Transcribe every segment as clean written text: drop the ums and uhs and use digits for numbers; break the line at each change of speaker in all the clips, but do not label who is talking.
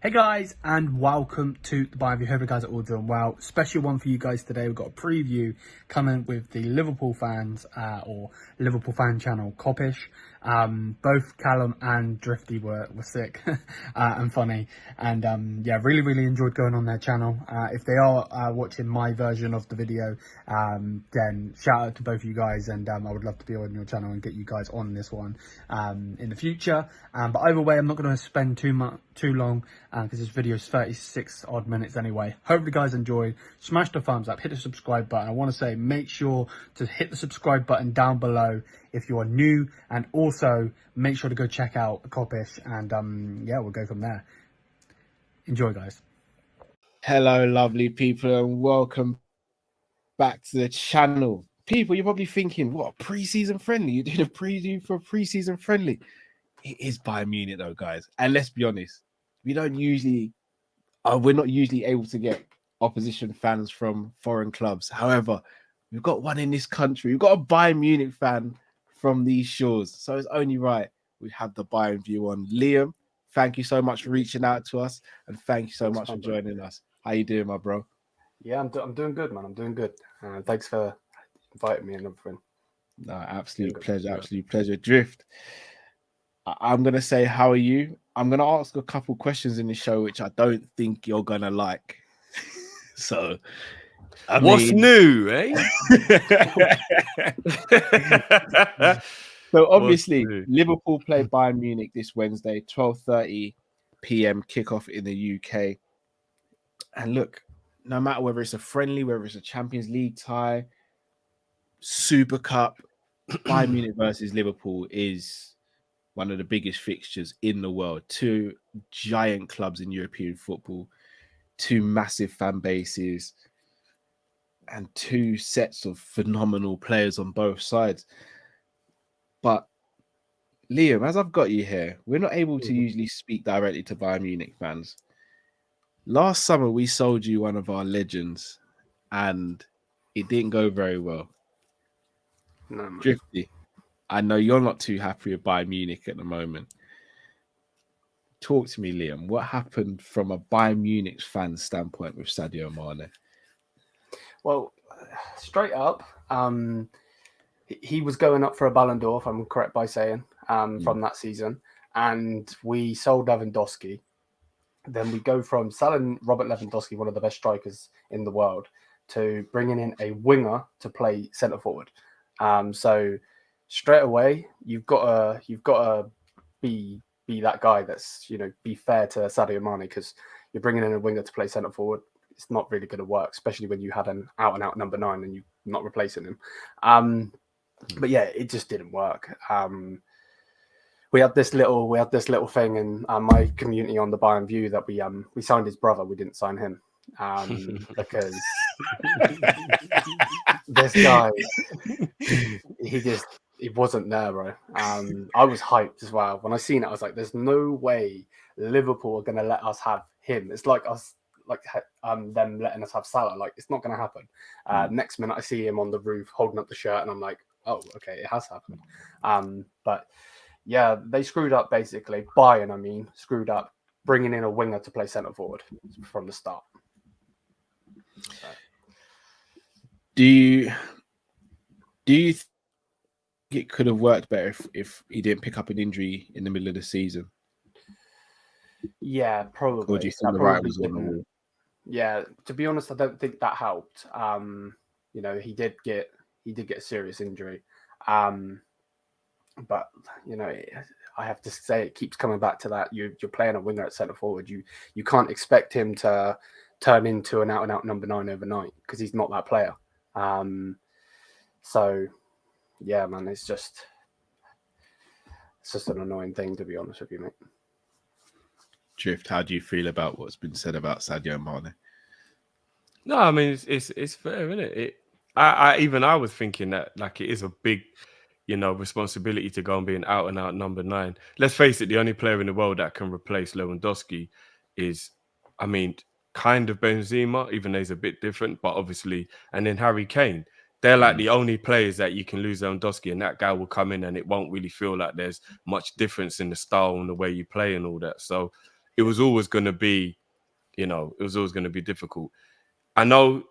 Hey guys, and welcome to the Bayern View. Hope you guys are all doing well. Special one for you guys today. We've got a preview coming with the Liverpool fans or Liverpool Fan Channel Kopish. Both Callum and Drifty were sick and funny, and yeah, really enjoyed going on their channel. If they are watching my version of the video, then shout out to both of you guys, and I would love to be on your channel and get you guys on this one in the future. But either way, I'm not going to spend too long because this video is 36 odd minutes anyway. Hope you guys enjoyed. Smash the thumbs up, hit the subscribe button. I want to say make sure to hit the subscribe button down below if you are new, and also make sure to go check out Kopish, and yeah, we'll go from there. Enjoy, guys.
Hello, lovely people, and welcome back to the channel. People, you're probably thinking, what, pre-season friendly? You're doing a preview for a pre-season friendly? It is Bayern Munich though, guys. And let's be honest, we're not usually able to get opposition fans from foreign clubs. However, we've got one in this country. We've got a Bayern Munich fan from these shores. So it's only right we have the Bayern View on. Liam, thank you so much for reaching out to us, and thank you so much for joining us. How you doing, my bro?
Yeah, I'm doing good, man. I'm doing good. Thanks for inviting me and everything.
No, absolute pleasure. Drift, I'm going to say, how are you? I'm going to ask a couple questions in the show, which I don't think you're going to like. So,
what's new, eh?
So, obviously, Liverpool play Bayern Munich this Wednesday, 12:30 p.m. kickoff in the UK. And look, no matter whether it's a friendly, whether it's a Champions League tie, Super Cup, Bayern Munich versus Liverpool is one of the biggest fixtures in the world. Two giant clubs in European football, two massive fan bases, and two sets of phenomenal players on both sides. But Liam, as I've got you here, we're not able to usually speak directly to Bayern Munich fans. Last summer, we sold you one of our legends, and it didn't go very well.
No,
Drifty, I know you're not too happy with Bayern Munich at the moment. Talk to me, Liam. What happened from a Bayern Munich fan standpoint with Sadio Mané?
Well, straight up, he was going up for a Ballon d'Or, if I'm correct by saying, from that season. And we sold Lewandowski. Then we go from selling Robert Lewandowski, one of the best strikers in the world, to bringing in a winger to play centre forward. So straight away, you've got to be that guy that's, be fair to Sadio Mané, because you're bringing in a winger to play centre forward. It's not really going to work, especially when you had an out and out number 9 and you're not replacing him. But yeah, it just didn't work. We had this little thing in my community on the Bayern View that we signed his brother. We didn't sign him because this guy, he wasn't there, bro. I was hyped as well. When I seen it, I was like, there's no way Liverpool are going to let us have him. It's like them letting us have Salah. Like, it's not going to happen. Next minute, I see him on the roof holding up the shirt, and I'm like, oh, okay, it has happened. But yeah, they screwed up, basically. Bayern, screwed up bringing in a winger to play centre forward from the start. So.
Do you think it could have worked better if he didn't pick up an injury in the middle of the season?
Yeah, probably.
Or do you think the right was on the wall?
Yeah, to be honest, I don't think that helped. He did get a serious injury. But I have to say, it keeps coming back to that. You're playing a winger at centre forward. You can't expect him to turn into an out and out number 9 overnight, because he's not that player. So yeah, man, it's just an annoying thing, to be honest with you, mate.
Drift, how do you feel about what's been said about Sadio Mané?
No, I mean it's fair, isn't it? I was thinking that, like, it is a big, responsibility to go and be an out and out number 9. Let's face it, the only player in the world that can replace Lewandowski is, kind of Benzema, even though he's a bit different, but obviously, and then Harry Kane. They're like the only players that you can lose Lewandowski, and that guy will come in and it won't really feel like there's much difference in the style and the way you play and all that. So it was always going to be, it was always going to be difficult. I know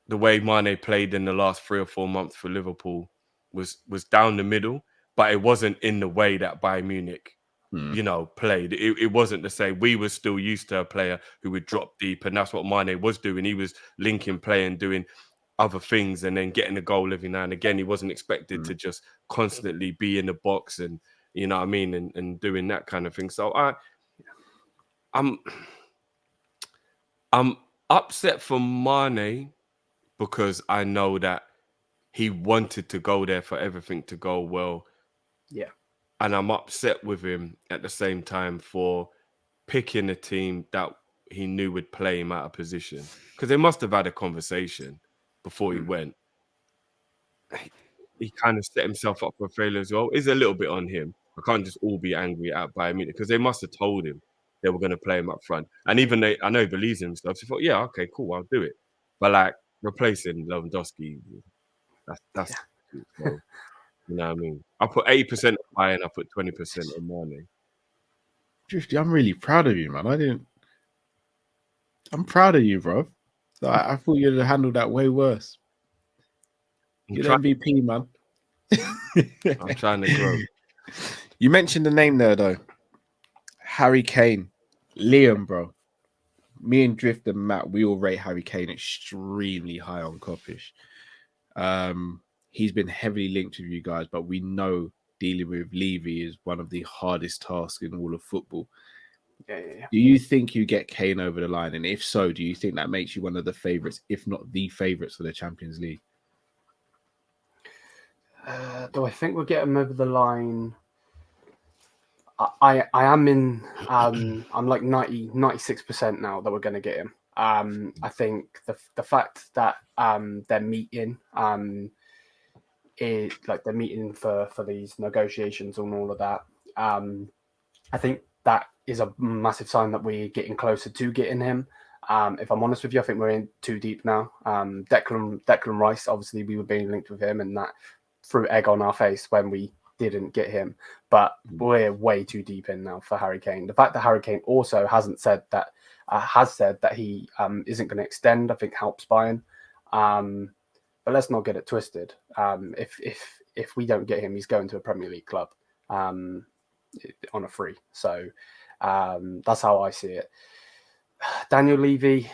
the way Mané played in the last 3 or 4 months for Liverpool was down the middle, but it wasn't in the way that Bayern Munich, played. It wasn't the same. We were still used to a player who would drop deep, and that's what Mané was doing. He was linking play and doing other things and then getting a goal every now and again. He wasn't expected to just constantly be in the box and, you know what I mean, and doing that kind of thing. So I'm upset for Mané because I know that he wanted to go there for everything to go well.
Yeah.
And I'm upset with him at the same time for picking a team that he knew would play him out of position. Because they must have had a conversation before he went. He kind of set himself up for failure as well. It's a little bit on him. I can't just all be angry at Bayern Munich because they must have told him they were going to play him up front. And even I know he believes in himself. So he thought, yeah, okay, cool, I'll do it. But like replacing Lewandowski, that's so, you know what I mean? I put 80% on Bayern, I put 20% on Mané.
Drifty, I'm really proud of you, man. I'm proud of you, bro. I thought you'd have handled that way worse. You're MVP, man.
I'm trying to grow.
You mentioned the name there, though. Harry Kane. Lyon, bro. Me and Drift and Matt, we all rate Harry Kane extremely high on Kopish. He's been heavily linked with you guys, but we know dealing with Levy is one of the hardest tasks in all of football.
Yeah.
Do you think you get Kane over the line? And if so, do you think that makes you one of the favourites, if not the favourites for the Champions League?
Do I think we'll get him over the line? I am in, I'm like 96% now that we're going to get him. I think the fact that they're meeting, is like they're meeting for these negotiations and all of that. I think that is a massive sign that we're getting closer to getting him. If I'm honest with you, I think we're in too deep now. Declan Rice, obviously we were being linked with him, and that threw egg on our face when we didn't get him. But we're way too deep in now for Harry Kane. The fact that Harry Kane also has said that he isn't going to extend, I think helps Bayern. But let's not get it twisted. If we don't get him, he's going to a Premier League club on a free. So that's how I see it. Daniel Levy,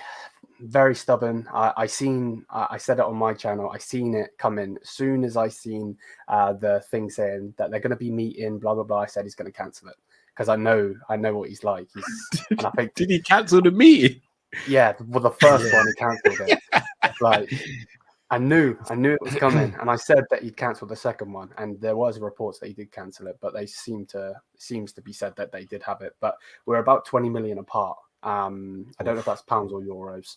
very stubborn. I said it on my channel. I seen it coming as soon as I seen the thing saying that they're going to be meeting. Blah blah blah. I said he's going to cancel it because I know what he's like. And I think,
did he cancel the meeting?
Yeah, well, the first one he cancelled it. Like I knew it was coming, and I said that he'd cancel the second one, and there was reports that he did cancel it, but they seems to be said that they did have it. But we're about 20 million apart. I don't know if that's pounds or euros.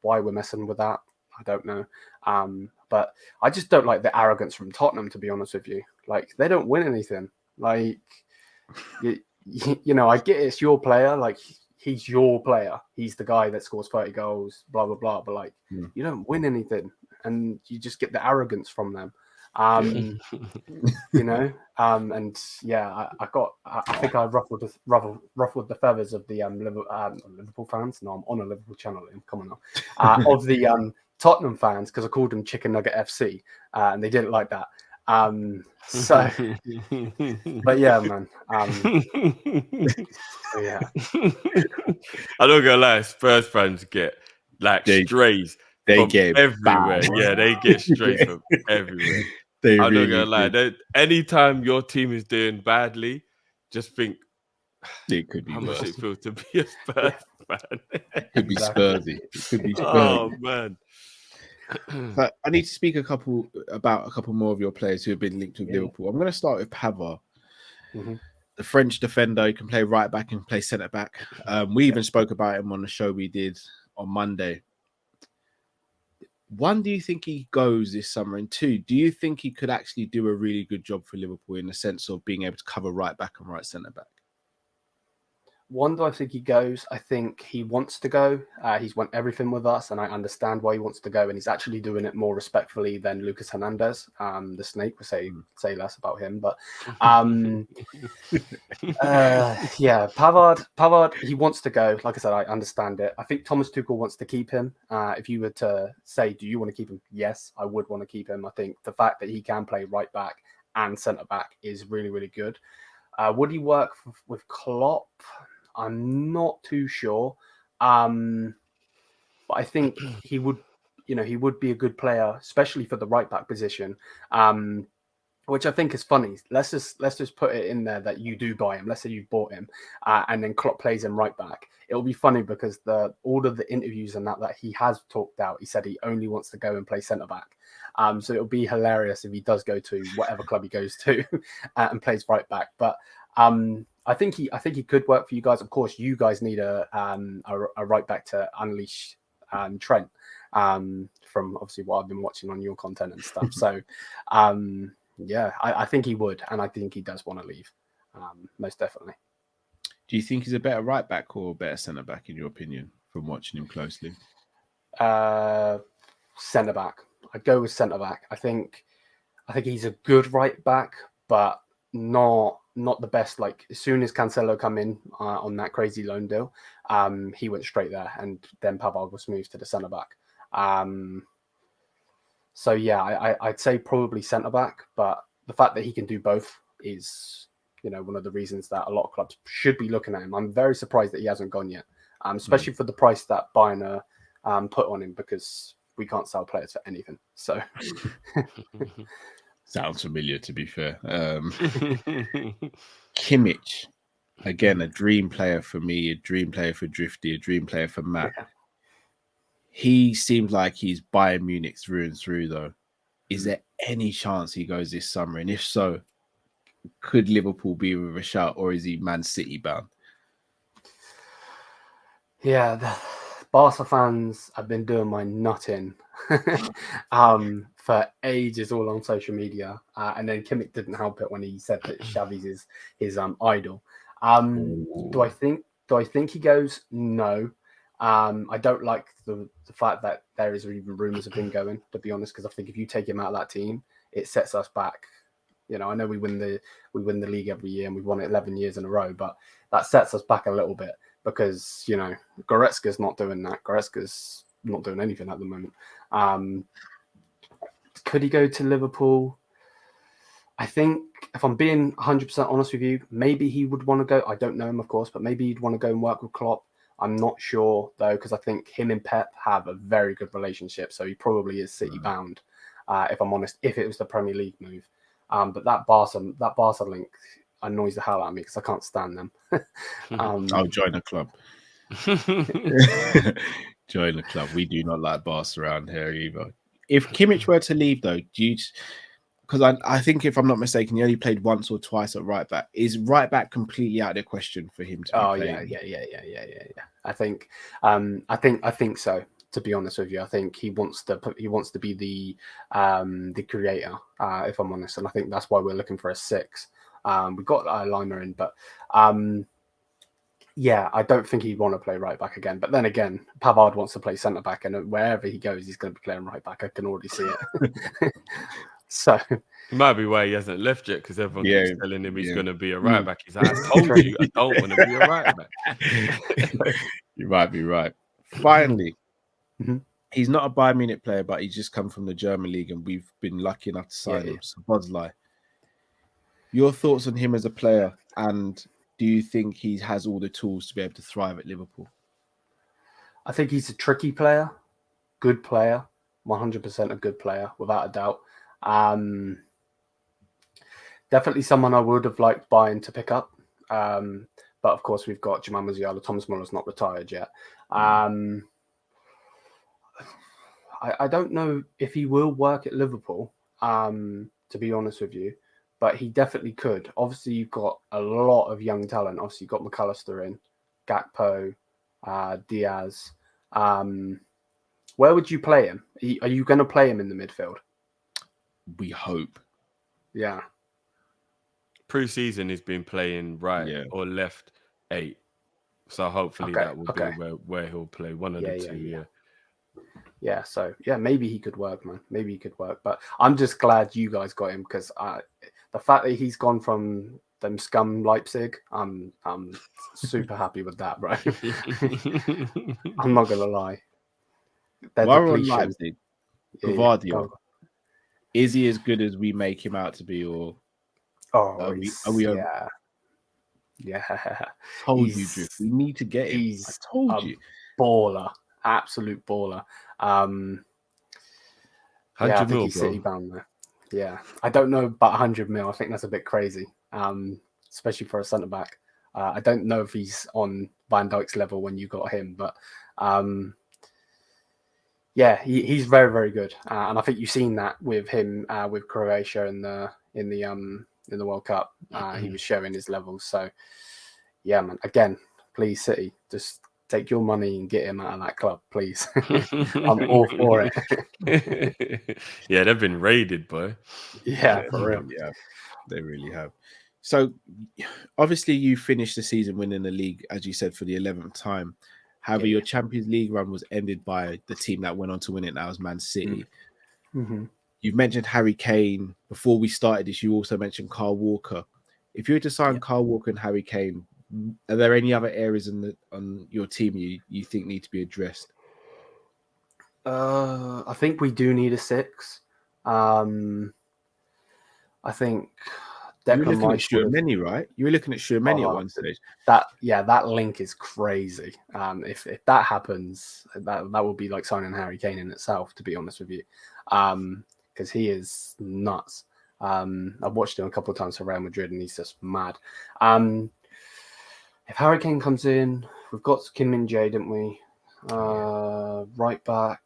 Why we're messing with that, I don't know. But I just don't like the arrogance from Tottenham, to be honest with you. Like they don't win anything. Like you know, I get it's your player. Like he's your player. He's the guy that scores 30 goals. Blah blah blah. But like you don't win anything, and you just get the arrogance from them. You know, and yeah, I think I ruffled the feathers of the Liverpool fans. No, I'm on a Liverpool channel. Come on now, of the Tottenham fans because I called them Chicken Nugget FC, and they didn't like that. So, but yeah, man. Yeah,
I'm not gonna lie. Spurs fans get like strays.
They
from
get
everywhere.
bad.
Yeah, they get strays from everywhere. I'm not gonna lie. Anytime your team is doing badly, just think
it could be
how
worse.
much it feels to be a Spurs fan.
It could be Spursy. It could be Spursy.
Oh man.
But I need to speak about a couple more of your players who have been linked with Liverpool. I'm going to start with Pavard, the French defender. He can play right back and play centre back. We even spoke about him on the show we did on Monday. One, do you think he goes this summer? And two, do you think he could actually do a really good job for Liverpool in the sense of being able to cover right back and right centre back?
One, do I think he goes? I think he wants to go. He's won everything with us, and I understand why he wants to go. And he's actually doing it more respectfully than Lucas Hernandez, the snake. We'll say less about him, but yeah, Pavard, he wants to go. Like I said, I understand it. I think Thomas Tuchel wants to keep him. If you were to say, do you want to keep him? Yes, I would want to keep him. I think the fact that he can play right back and centre back is really, really good. Would he work with Klopp? I'm not too sure. But I think he would, he would be a good player, especially for the right back position. Which I think is funny. Let's just put it in there that you do buy him. Let's say you've bought him, and then Klopp plays him right back. It'll be funny because all of the interviews and that he has talked out, he said he only wants to go and play centre back. So it'll be hilarious if he does go to whatever club he goes to and plays right back. But I think he could work for you guys. Of course, you guys need a right back to unleash Trent from obviously what I've been watching on your content and stuff. So yeah, I think he would, and I think he does want to leave, most definitely.
Do you think he's a better right back or a better centre back in your opinion from watching him closely?
Centre back. I'd go with centre back. I think he's a good right back, but not the best. Like as soon as Cancelo come in on that crazy loan deal, he went straight there, and then Pavard was moved to the centre back. So yeah, I'd say probably centre back, but the fact that he can do both is, one of the reasons that a lot of clubs should be looking at him. I'm very surprised that he hasn't gone yet, especially for the price that Bayern put on him, because we can't sell players for anything. So
sounds familiar, to be fair. Kimmich, again, a dream player for me, a dream player for Drifty, a dream player for Matt. Yeah. He seems like he's Bayern Munich through and through, though. Is there any chance he goes this summer? And if so, could Liverpool be with a shout, or is he Man City bound?
Yeah, the Barca fans have been doing my nutting for ages, all on social media. And then Kimmich didn't help it when he said that Xavi's his idol. Do I think he goes? No. I don't like the fact that there is even rumours of him going, to be honest, because I think if you take him out of that team, it sets us back. I know we win the league every year and we've won it 11 years in a row, but that sets us back a little bit because, Goretzka's not doing that. Goretzka's not doing anything at the moment. Could he go to Liverpool? I think, if I'm being 100% honest with you, maybe he would want to go. I don't know him, of course, but maybe he'd want to go and work with Klopp. I'm not sure, though, because I think him and Pep have a very good relationship. So he probably is City bound, if I'm honest, if it was the Premier League move. But that Barca link annoys the hell out of me because I can't stand them.
I'll join the club. Join the club. We do not like Barca around here either. If Kimmich were to leave, though, because I think, if I'm not mistaken, he only played once or twice at right back. Is right back completely out of the question for him to be playing?
Yeah. I think so. To be honest with you, I think he wants to be the creator. If I'm honest, and I think that's why we're looking for a 6. We got Lima in, but yeah, I don't think he'd want to play right back again. But then again, Pavard wants to play centre back, and wherever he goes, he's going to be playing right back. I can already see it. So
it might be why he hasn't left yet, because everyone keeps telling him he's going to be a right back. He's like, I told you, I don't want to be a right back.
You might be right. Finally, he's not a Bayern Munich player, but he's just come from the German league, and we've been lucky enough to sign him. So Bozlai, your thoughts on him as a player, and do you think he has all the tools to be able to thrive at Liverpool?
I think he's a tricky player, good player, 100% a good player, without a doubt. Definitely someone I would have liked Bayern to pick up. But of course, we've got Jamal Musiala. Thomas Muller's not retired yet. I don't know if he will work at Liverpool, to be honest with you, but he definitely could. Obviously, you've got a lot of young talent. Obviously, you've got McAllister in, Gakpo, Diaz. Where would you play him? Are you going to play him in the midfield?
We hope.
Yeah.
Pre-season, he's been playing right or left 8. So hopefully
Okay,
that will be where he'll play, one of the two.
Yeah, so maybe he could work, man. Maybe he could work. But I'm just glad you guys got him, because the fact that he's gone from them scum Leipzig, I'm super happy with that, bro. I'm not gonna lie.
While we're on Leipzig, Gvardiol,
yeah.
is he as good as we make him out to be, or are we
yeah.
Told you, Drift. We need to get him. I told you.
Baller, absolute baller.
100
I think
mil,
he's
bro.
City bound there. Yeah, I don't know about 100 mil. I think that's a bit crazy, especially for a centre back. I don't know if he's on Van Dijk's level when you got him, but he's very, very good, and I think you've seen that with him with Croatia in the World Cup. He was showing his levels. So yeah, man. Again, please, City, just take your money and get him out of that club, please. I'm all for
it. Yeah, they've been raided, boy.
Yeah, for real.
Yeah, they really have. So, obviously, you finished the season winning the league, as you said, for the 11th time. However, your Champions League run was ended by the team that went on to win it. That was Man City.
Mm-hmm.
You've mentioned Harry Kane. Before we started this, you also mentioned Kyle Walker. If you were to sign Kyle Walker and Harry Kane, are there any other areas on your team you think need to be addressed?
I think we do need a 6. I think
you were looking at Tchouaméni, right? You were looking at Tchouaméni at one stage.
That link is crazy. If that happens, that will be like signing Harry Kane in itself, to be honest with you, because he is nuts. I've watched him a couple of times for Real Madrid, and he's just mad. If Harry Kane comes in, we've got Kim Min-jae, didn't we? Right back,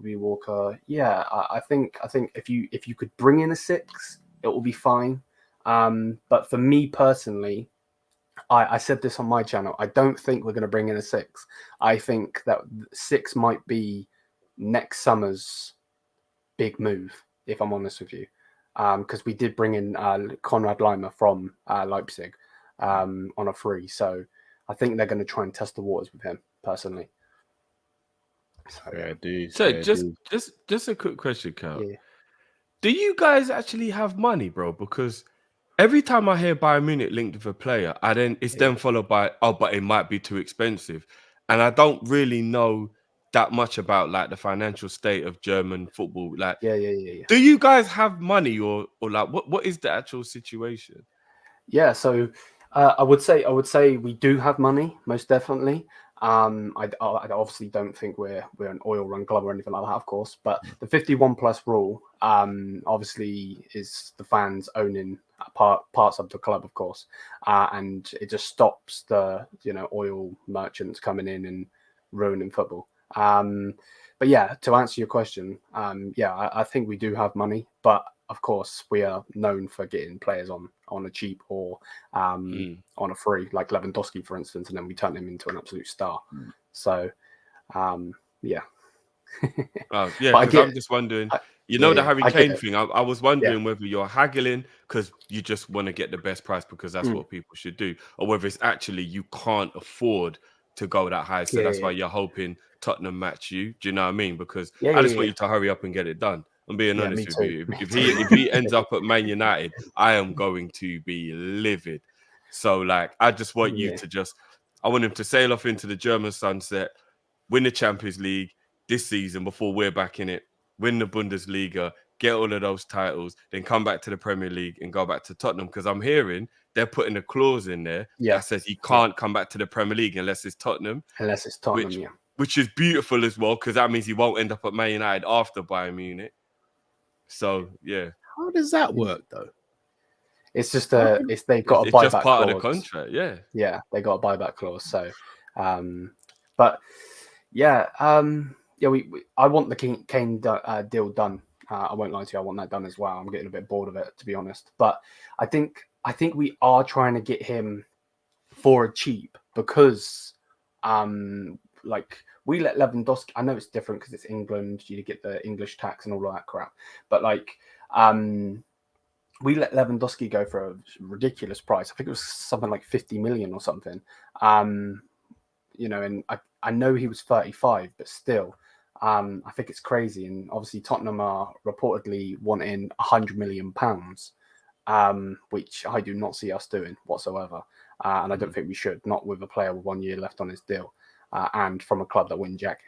be Walker. Yeah, I think if you could bring in a 6, it will be fine. But for me personally, I said this on my channel, I don't think we're going to bring in a 6. I think that 6 might be next summer's big move, if I'm honest with you. Because we did bring in Konrad Laimer from Leipzig on a free. So I think they're going to try and test the waters with him, personally.
So just a quick question, Carl. Yeah. Do you guys actually have money, bro? Because every time I hear Bayern Munich linked with a player, it's then followed by, but it might be too expensive. And I don't really know that much about like the financial state of German football. Like, do you guys have money, or like what is the actual situation?
Yeah, so I would say we do have money, most definitely. I obviously don't think we're an oil run club or anything like that, of course. But the 51+ rule, obviously, is the fans owning parts of the club, of course, and it just stops the oil merchants coming in and ruining football. But yeah, to answer your question, I think we do have money, but of course we are known for getting players on a cheap or on a free, like Lewandowski, for instance, and then we turn him into an absolute star. So yeah.
Oh, yeah, because I'm just wondering, the Harry Kane thing, I was wondering whether you're haggling because you just want to get the best price because that's what people should do, or whether it's actually you can't afford to go that high, so that's why you're hoping Tottenham match you. Do you know what I mean? Because I just want you to hurry up and get it done. I'm being honest with you. If he ends up at Man United, I am going to be livid. So like, I just want you to I want him to sail off into the German sunset, win the Champions League this season before we're back in it, win the Bundesliga, get all of those titles, then come back to the Premier League and go back to Tottenham. Because I'm hearing they're putting a clause in there that says he can't come back to the Premier League unless it's Tottenham. Which is beautiful as well, because that means he won't end up at Man United after Bayern Munich. So yeah,
how does that work though?
It's just they've got a buyback
just part
clause.
Of the contract. Yeah,
they got a buyback clause. So, but yeah, I want the Kane deal done. I won't lie to you, I want that done as well. I'm getting a bit bored of it, to be honest. But I think we are trying to get him for cheap because, like, we let Lewandowski. I know it's different because it's England. You get the English tax and all of that crap. But like, we let Lewandowski go for a ridiculous price. I think it was something like 50 million or something. and I know he was 35, but still, I think it's crazy. And obviously Tottenham are reportedly wanting £100 million, which I do not see us doing whatsoever. And I don't think we should, not with a player with 1 year left on his deal, and from a club that win Jack,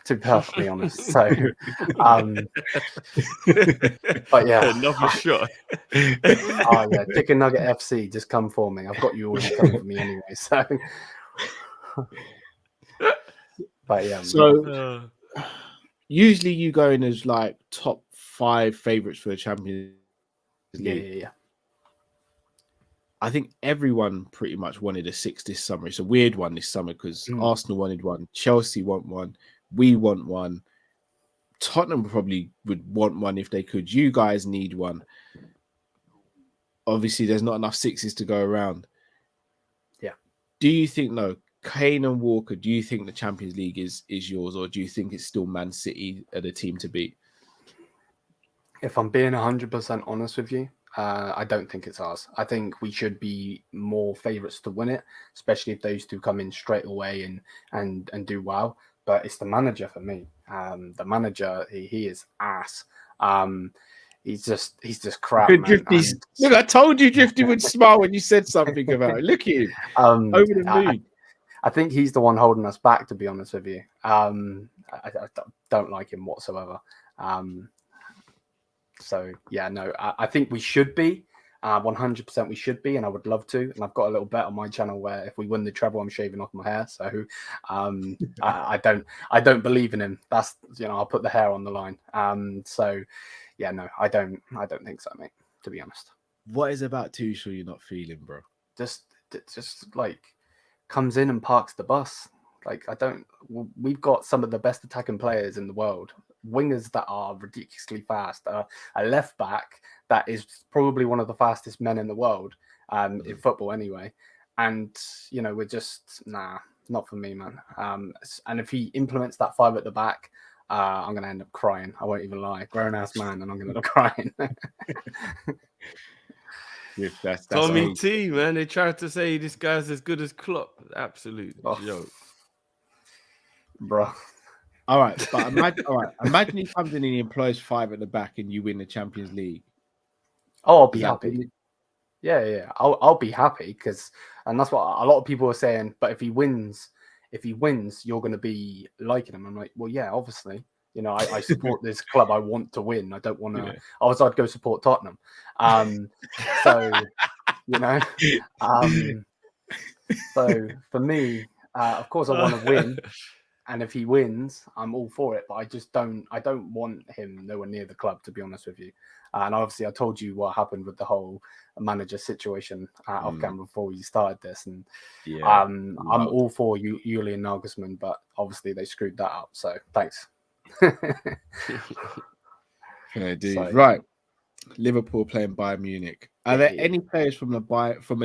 to be perfectly honest. So, but yeah,
another shot.
Oh yeah, Chicken Nugget FC, just come for me. I've got you already coming for me anyway. So, but yeah.
So usually you go in as like top 5 favorites for the Champions League.
Yeah.
I think everyone pretty much wanted a 6 this summer. It's a weird one this summer because Arsenal wanted one, Chelsea want one, we want one. Tottenham probably would want one if they could. You guys need one. Obviously, there's not enough 6s to go around.
Yeah.
Do you think, Kane and Walker, do you think the Champions League is yours, or do you think it's still Man City are the team to beat?
If I'm being 100% honest with you, I don't think it's ours. I think we should be more favourites to win it, especially if those two come in straight away and do well. But it's the manager for me. The manager, he is ass. He's just crap. Man.
Look, I told you Drifty would smile when you said something about it. Look at him. Over the moon.
I think he's the one holding us back, to be honest with you. I don't like him whatsoever. So yeah, no, I think we should be 100%. We should be, and I would love to. And I've got a little bet on my channel where if we win the treble, I'm shaving off my hair. So I don't believe in him. That's I'll put the hair on the line. So yeah, no, I don't think so, mate. To be honest.
What is about Tuchel you're not feeling, bro?
Just like comes in and parks the bus. Like we've got some of the best attacking players in the world. Wingers that are ridiculously fast. A left back that is probably one of the fastest men in the world in football anyway. And, we're just, not for me, man. And if he implements that 5 at the back, I'm going to end up crying. I won't even lie. Grown-ass man, and I'm going to end up crying.
That's
Tommy T, man. They tried to say this guy's as good as Klopp. Absolute joke.
Bro.
All right, but imagine he comes in and he employs 5 at the back and you win the Champions League.
Oh, I'll be happy. Yeah. I'll be happy and that's what a lot of people are saying. But if he wins, you're going to be liking him. I'm like, well, yeah, obviously. I support this club. I want to win. I don't want to. Yeah. I'd go support Tottenham. So so for me, of course, I want to win. And if he wins, I'm all for it. But I don't want him nowhere near the club, to be honest with you. And obviously, I told you what happened with the whole manager situation off camera before we started this. And I'm all for Julian Nagelsmann, but obviously they screwed that up. So thanks.
Right. Liverpool playing Bayern Munich. Are there any players from a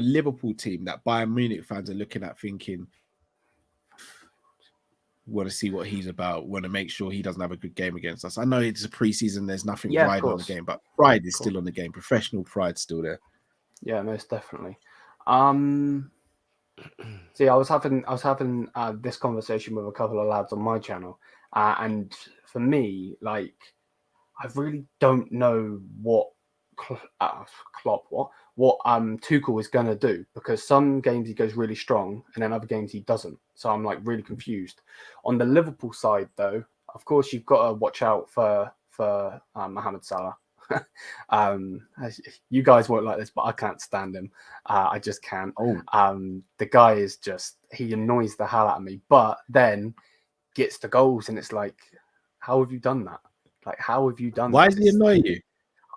Liverpool team that Bayern Munich fans are looking at thinking, want to see what he's about, want to make sure he doesn't have a good game against us? I know it's a preseason, there's nothing riding on the game, but pride is still on the game. Professional pride's still there.
Yeah, most definitely. See, I was having this conversation with a couple of lads on my channel, and for me, like, I really don't know what Tuchel is going to do, because some games he goes really strong and then other games he doesn't. So I'm like really confused. On the Liverpool side, though, of course, you've got to watch out for Mohamed Salah. You guys won't like this, but I can't stand him. I just can't. The guy is he annoys the hell out of me, but then gets the goals, and it's like, how have you done that? Like, how have you done that?
Why does he annoy you?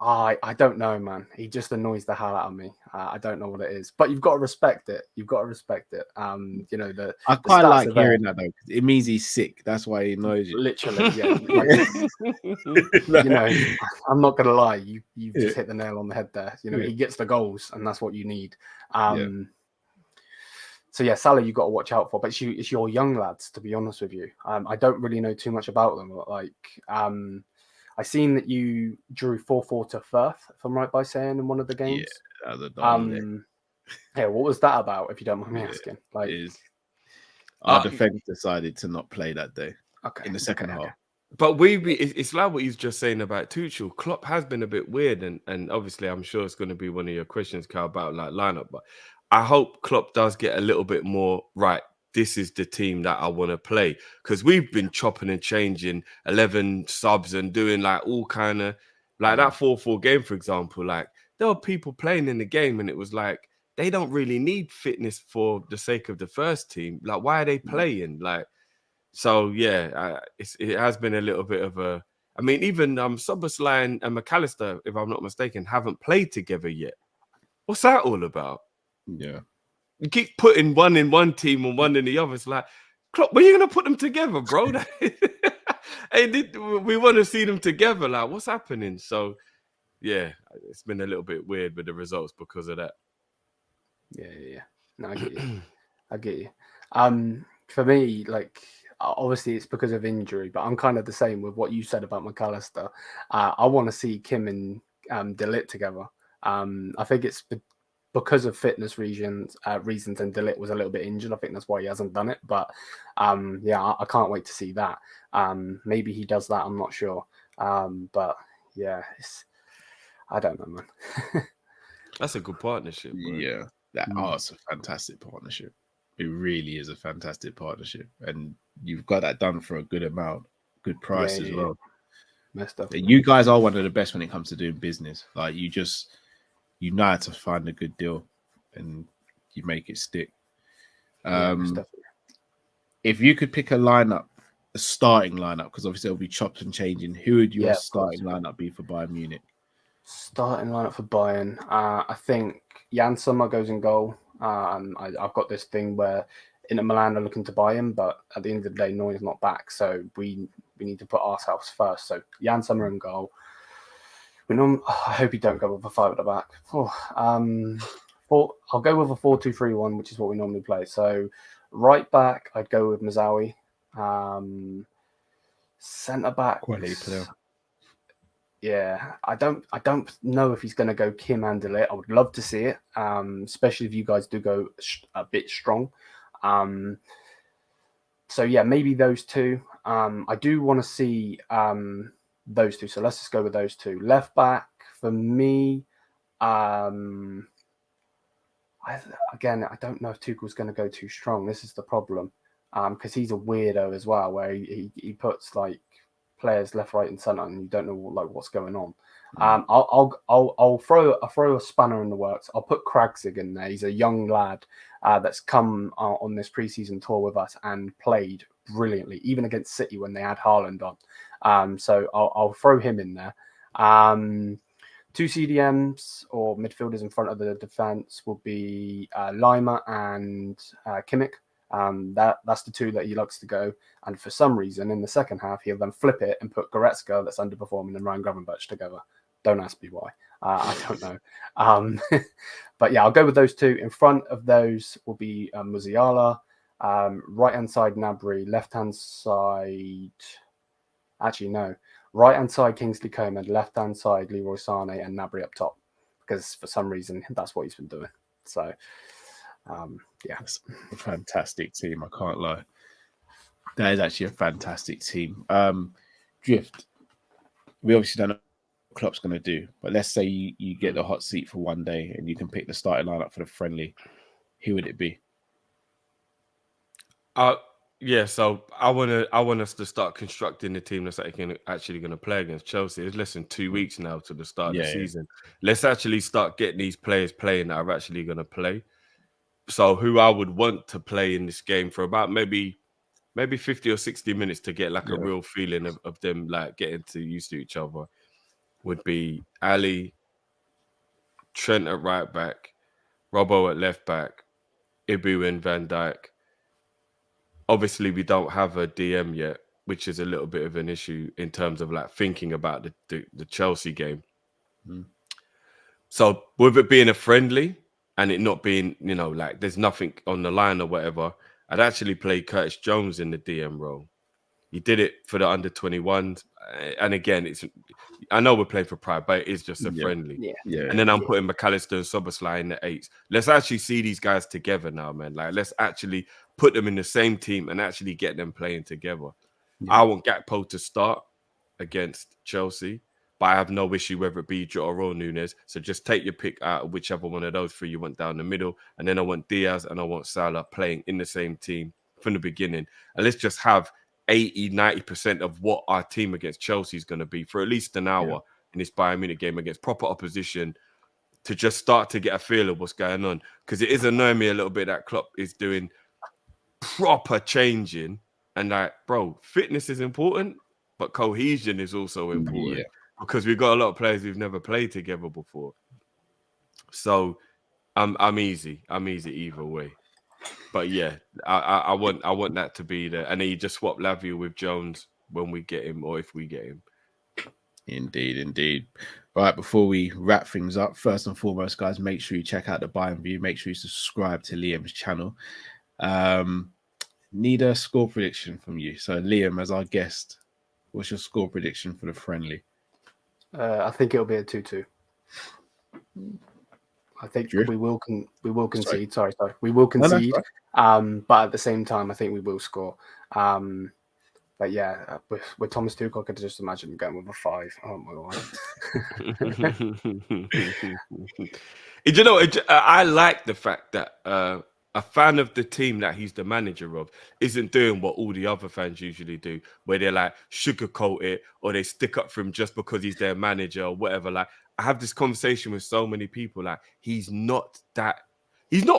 I don't know, man. He just annoys the hell out of me. I don't know what it is, but you've got to respect it. I
quite like hearing that, though, because it means he's sick. That's why he annoys you.
Literally, yeah. I'm not gonna lie. You've just hit the nail on the head there. He gets the goals, and that's what you need. So yeah, Salah, you've got to watch out for. But it's your young lads, to be honest with you. I don't really know too much about them. Like, I seen that you drew 4-4 to Firth, if I'm right by saying, in one of the games.
Yeah, that was
what was that about, if you don't mind me asking? Like,
Our defense decided to not play that day in the second half.
But it's like what he's just saying about Tuchel. Klopp has been a bit weird, and obviously I'm sure it's going to be one of your questions, Carl, about like lineup. But I hope Klopp does get a little bit more right. This is the team that I want to play, because we've been chopping and changing 11 subs and doing like all kind of like that 4-4 game, for example. Like there were people playing in the game, and it was like they don't really need fitness for the sake of the first team. Like why are they playing? Like. So yeah, it has been a little bit of a. I mean, even Szoboszlai and McAllister, if I'm not mistaken, haven't played together yet. What's that all about?
Yeah,
you keep putting one in one team and one in the other. It's like, Klopp, when are you gonna put them together, bro? We want to see them together. Like, what's happening? So yeah, it's been a little bit weird with the results because of that.
Yeah. No, I get you. I get you. For me, like. Obviously, it's because of injury, but I'm kind of the same with what you said about McAllister. I want to see Kim and de Ligt together. I think it's because of fitness reasons, and de Ligt was a little bit injured. I think that's why he hasn't done it. But I can't wait to see that. Maybe he does that. I'm not sure. But yeah, I don't know, man.
That's a good partnership, bro.
Yeah, it's a fantastic partnership. It really is a fantastic partnership, and you've got that done for a good amount, good price as well.
Messed up.
You guys are one of the best when it comes to doing business. Like you know how to find a good deal, and you make it stick. If you could pick a starting lineup, because obviously it'll be chopped and changing, who would your starting lineup be for Bayern Munich?
Starting lineup for Bayern, I think Jan Sommer goes in goal. I've got this thing where Inter Milan are looking to buy him, but at the end of the day, Neuer's not back, so we need to put ourselves first. So Jan Sommer in goal. I hope you don't go with a 5 at the back. I'll go with a 4-2-3-1, which is what we normally play. So right back, I'd go with Mazraoui. Centre back,
quality player.
Yeah, I don't know if he's going to go Kim and de Ligt. I would love to see it, especially if you guys do go a bit strong. So yeah, maybe those two. I do want to see those two. So let's just go with those two. Left back for me. I don't know if Tuchel's going to go too strong. This is the problem, because he's a weirdo as well, where he puts like players left, right, and centre, and you don't know what's going on. I'll throw a spanner in the works. I'll put Kragzig in there. He's a young lad that's come on this pre-season tour with us and played brilliantly, even against City when they had Haaland on. So I'll throw him in there. 2 CDMs or midfielders in front of the defence will be Lima and Kimmich. That's the two that he likes to go. And for some reason, in the second half, he'll then flip it and put Goretzka, that's underperforming, and Ryan Gravenberch together. Don't ask me why. I don't know. But yeah, I'll go with those two. In front of those will be Musiala. Right-hand side, Gnabry. Left-hand side... Actually, no. Right-hand side, Kingsley Coman. Left-hand side, Leroy Sané, and Gnabry up top. Because for some reason, that's what he's been doing. So... yeah,
it's a fantastic team. I can't lie. That is actually a fantastic team. Drift. We obviously don't know what Klopp's going to do, but let's say you get the hot seat for one day and you can pick the starting lineup for the friendly. Who would it be?
Yeah, so I want us to start constructing the team that's actually going to play against Chelsea. It's less than 2 weeks now to the start of the season. Let's actually start getting these players playing that are actually going to play. So who I would want to play in this game for about maybe 50 or 60 minutes to get like a real feeling of them like getting used to each other would be Ali, Trent at right back, Robbo at left back, Ibu and Van Dijk. Obviously, we don't have a DM yet, which is a little bit of an issue in terms of like thinking about the Chelsea game. So with it being a friendly and it not being, like there's nothing on the line or whatever, I'd actually play Curtis Jones in the DM role. He did it for the under 21s. And again, I know we're playing for pride, but it is just a friendly.
Yeah.
And then I'm putting McAllister and Soboslai in the 8s. Let's actually see these guys together now, man. Like, let's actually put them in the same team and actually get them playing together. I want Gakpo to start against Chelsea, but I have no issue whether it be Jota or Nunes. So just take your pick out of whichever one of those three you want down the middle. And then I want Diaz and I want Salah playing in the same team from the beginning. And let's just have 80-90% of what our team against Chelsea is going to be for at least an hour in this Bayern Munich game against proper opposition, to just start to get a feel of what's going on. Because it is annoying me a little bit that Klopp is doing proper changing. And like, bro, fitness is important, but cohesion is also important because we've got a lot of players who've never played together before. So I'm easy. I'm easy either way. But yeah, I want that to be there. And then you just swap Lavia with Jones when we get him, or if we get him.
Indeed. Right, before we wrap things up, first and foremost, guys, make sure you check out the Bayern View. Make sure you subscribe to Liam's channel. Need a score prediction from you. So, Liam, as our guest, what's your score prediction for the friendly?
I think it'll be a 2-2. I think we will concede. Sorry. We will concede. But at the same time, I think we will score. But yeah, with Thomas Tuchel, I could just imagine him going with a 5. Oh my god!
You know, I like the fact that a fan of the team that he's the manager of isn't doing what all the other fans usually do, where they're like sugarcoat it or they stick up for him just because he's their manager or whatever. Like, I have this conversation with so many people. Like, he's not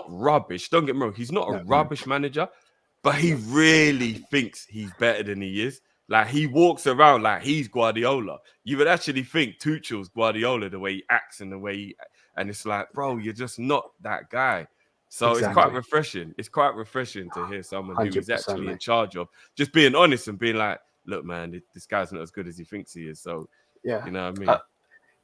rubbish. Don't get me wrong. He's not a rubbish manager, but he really thinks he's better than he is. Like, he walks around like he's Guardiola. You would actually think Tuchel's Guardiola, the way he acts and the way and it's like, bro, you're just not that guy. So It's quite refreshing. It's quite refreshing to hear someone who is actually in charge of just being honest and being like, look, man, this guy's not as good as he thinks he is. So, you know what I mean?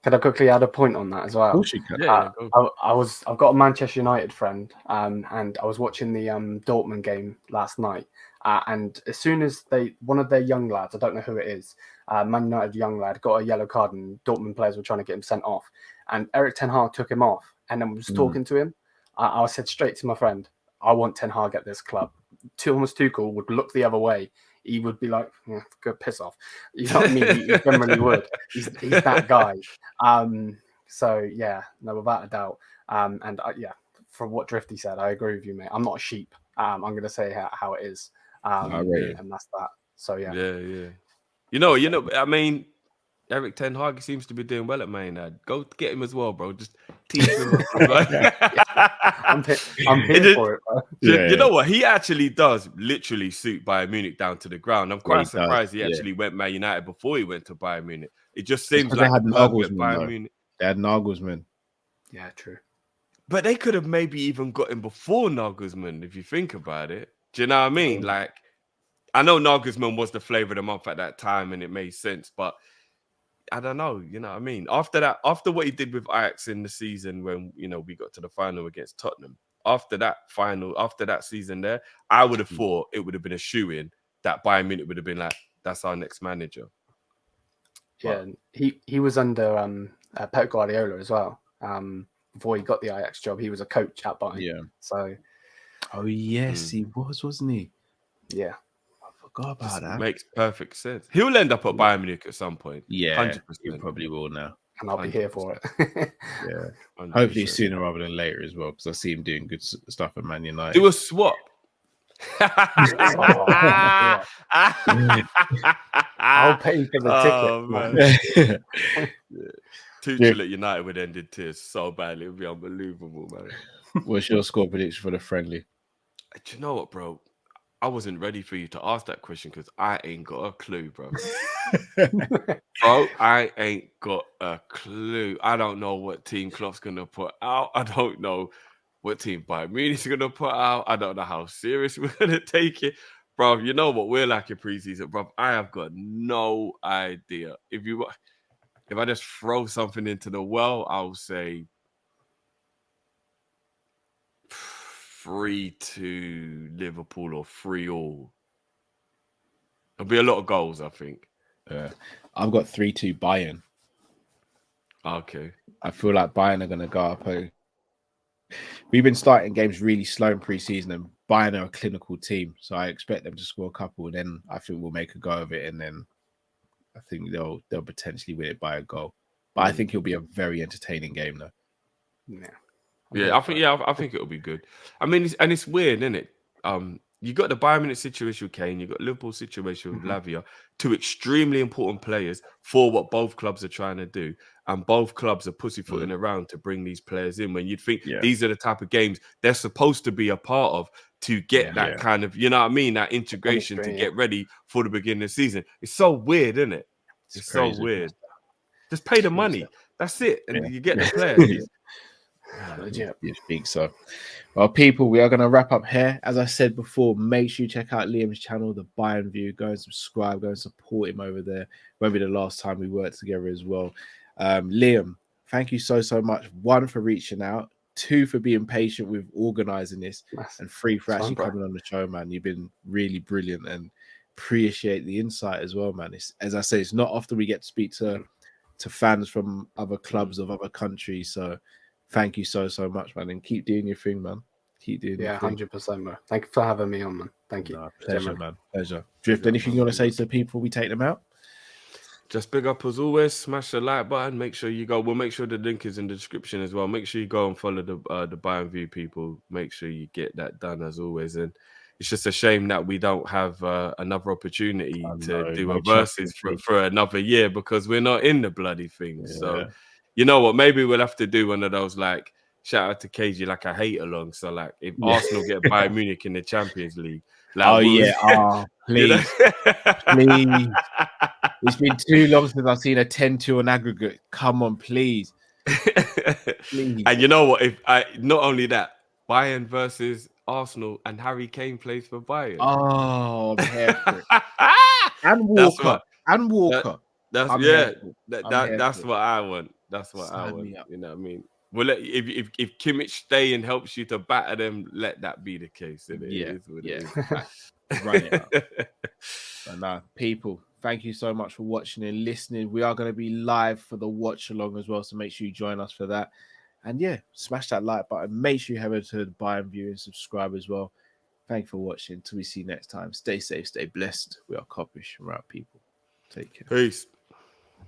Can I quickly add a point on that as well?
Of course you can.
I've got a Manchester United friend, and I was watching the Dortmund game last night. And as soon as one of their young lads, I don't know who it is, Man United young lad, got a yellow card, and Dortmund players were trying to get him sent off. And Erik Ten Hag took him off, and then was talking to him. I said straight to my friend, I want Ten Hag at this club. Thomas Tuchel would look the other way. He would be like, go piss off. You know what I mean? He generally would. He's that guy. So, yeah, no, without a doubt. From what Drifty said, I agree with you, mate. I'm not a sheep. I'm going to say how it is. And that's that. So, yeah.
Yeah. You know, I mean, Erik Ten Hag seems to be doing well at Man United. Go get him as well, bro. Just teach him.
I'm here for it, bro.
You know what? He actually does literally suit Bayern Munich down to the ground. I'm quite surprised he actually went Man United before he went to Bayern Munich. It just seems like
the perfect
Bayern Munich.
They had Nagelsmann.
Yeah, true.
But they could have maybe even got him before Nagelsmann, if you think about it. Do you know what I mean? Like, I know Nagelsmann was the flavour of the month at that time, and it made sense, but I don't know, you know what I mean? After what he did with Ajax in the season when, we got to the final against Tottenham, after that season there, I would have thought it would have been a shoo-in that Bayern Munich would have been like, that's our next manager.
Yeah, he was under Pep Guardiola as well. Before he got the Ajax job, he was a coach at Bayern.
Yeah.
So.
Oh, yes, he was, wasn't he?
Yeah.
Forgot about that.
Makes perfect sense. He'll end up at Bayern Munich at some point.
Yeah,
100%.
He probably will now.
And I'll be here for it.
Yeah, 100%. Hopefully sooner rather than later as well, because I see him doing good stuff at Man United.
Do a swap.
I'll pay for the ticket.
Tuchel at United would end in tears so badly. It would be unbelievable, man.
What's your score prediction for the friendly?
Do you know what, bro? I wasn't ready for you to ask that question because I ain't got a clue, bro. Bro, I ain't got a clue. I don't know what team Klopp's going to put out. I don't know what team Bayern Munic's going to put out. I don't know how serious we're going to take it. Bro, you know what we're like in pre-season, bro. I have got no idea. If I just throw something into the well, I'll say 3-2 Liverpool or 3-3. There'll be a lot of goals, I think.
I've got 3-2 Bayern.
Okay.
I feel like Bayern are going to go up. We've been starting games really slow in pre-season, and Bayern are a clinical team, so I expect them to score a couple, and then I think we'll make a go of it, and then I think they'll potentially win it by a goal. But I think it'll be a very entertaining game, though.
Yeah, I think it'll be good. I mean, it's weird, isn't it? You got the Bayern Munich situation with Kane, you got Liverpool situation with Lavia, two extremely important players for what both clubs are trying to do, and both clubs are pussyfooting around to bring these players in. When you'd think these are the type of games they're supposed to be a part of to get that kind of, you know what I mean, that integration to get ready for the beginning of the season. It's so weird, isn't it? It's so weird. Just pay the money. That's it, and you get the players.
You speak so. Well, people, we are going to wrap up here. As I said before, make sure you check out Liam's channel, the Bayern View. Go and subscribe. Go and support him over there. Won't be the last time we work together as well. Liam, thank you so much. 1, for reaching out. 2, for being patient with organising this. And 3, for actually coming on the show, man. You've been really brilliant, and appreciate the insight as well, man. As I say, it's not often we get to speak to fans from other clubs of other countries. So thank you so much, man, and keep doing your thing, man. Keep doing your thing.
100%, bro. Thank you for having me on, man. Thank you.
No, pleasure, man. Pleasure. Drift, anything you want to say to people before we take them out?
Just big up as always. Smash the like button. Make sure you go. We'll make sure the link is in the description as well. Make sure you go and follow the Bayern View people. Make sure you get that done as always. And it's just a shame that we don't have another opportunity to do a versus for another year, because we're not in the bloody thing. Yeah. So, you know what? Maybe we'll have to do one of those, like, shout out to KG, like a hate along. So, like, if Arsenal get Bayern Munich in the Champions League, like,
please, please. It's been too long since I've seen a 10-2 on aggregate. Come on, please.
Please. And you know what? If not only that, Bayern versus Arsenal, and Harry Kane plays for Bayern.
Oh, I'm here for it. And Walker. That's
what I want. That's what I want. You know what I mean? Well, if Kimmich stay and helps you to batter them, let that be the case. It is what it is.
Run it up. But now, people, thank you so much for watching and listening. We are going to be live for the watch along as well, so make sure you join us for that. And smash that like button. Make sure you head over to the Bayern View and subscribe as well. Thank you for watching. Till we see you next time. Stay safe, stay blessed. We are Kopish. We're out, people. Take care.
Peace.